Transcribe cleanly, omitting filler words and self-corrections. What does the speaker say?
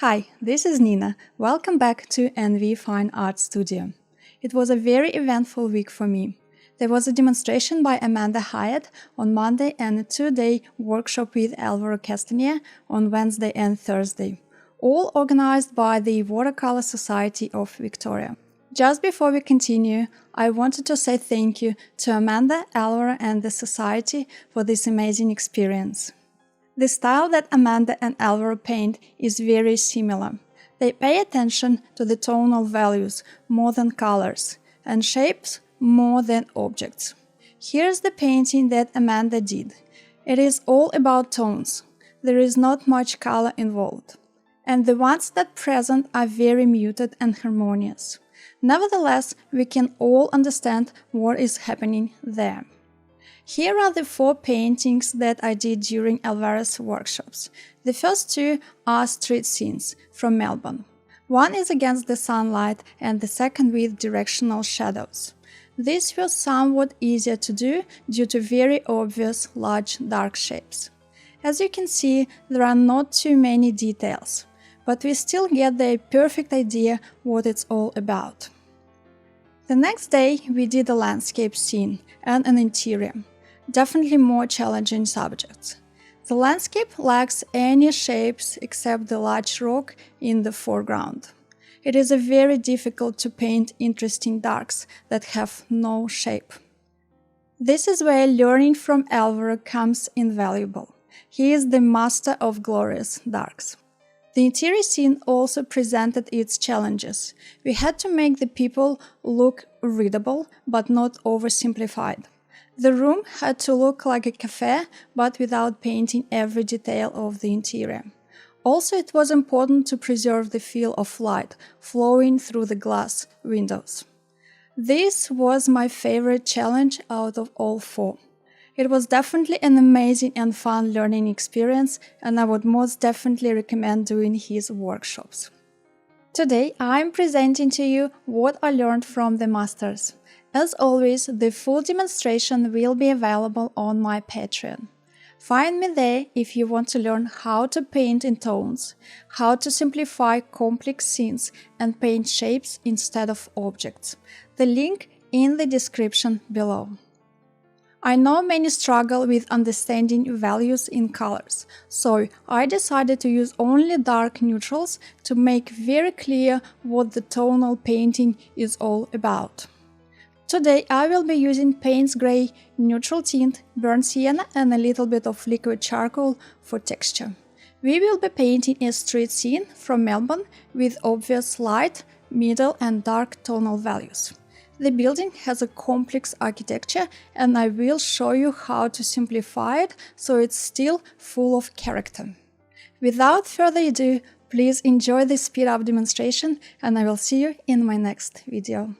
Hi, this is Nina. Welcome back to NV Fine Art Studio. It was a very eventful week for me. There was a demonstration by Amanda Hyatt on Monday and a two-day workshop with Alvaro Castañer on Wednesday and Thursday, all organized by the Watercolor Society of Victoria. Just before we continue, I wanted to say thank you to Amanda, Alvaro and the Society for this amazing experience. The style that Amanda and Alvaro paint is very similar. They pay attention to the tonal values more than colors, and shapes more than objects. Here's the painting that Amanda did. It is all about tones. There is not much color involved. And the ones that present are very muted and harmonious. Nevertheless, we can all understand what is happening there. Here are the 4 paintings that I did during Alvaro's workshops. The first 2 are street scenes from Melbourne. One is against the sunlight and the second with directional shadows. This was somewhat easier to do due to very obvious large dark shapes. As you can see, there are not too many details, but we still get the perfect idea what it's all about. The next day we did a landscape scene and an interior. Definitely more challenging subjects. The landscape lacks any shapes except the large rock in the foreground. It is very difficult to paint interesting darks that have no shape. This is where learning from Alvaro comes invaluable. He is the master of glorious darks. The interior scene also presented its challenges. We had to make the people look readable but not oversimplified. The room had to look like a cafe, but without painting every detail of the interior. Also, it was important to preserve the feel of light flowing through the glass windows. This was my favorite challenge out of all 4. It was definitely an amazing and fun learning experience, and I would most definitely recommend doing his workshops. Today, I'm presenting to you what I learned from the masters. As always, the full demonstration will be available on my Patreon. Find me there if you want to learn how to paint in tones, how to simplify complex scenes and paint shapes instead of objects. The link in the description below. I know many struggle with understanding values in colors, so I decided to use only dark neutrals to make very clear what the tonal painting is all about. Today I will be using Payne's Gray, neutral tint, burnt sienna and a little bit of liquid charcoal for texture. We will be painting a street scene from Melbourne with obvious light, middle and dark tonal values. The building has a complex architecture and I will show you how to simplify it so it's still full of character. Without further ado, please enjoy this speed-up demonstration and I will see you in my next video.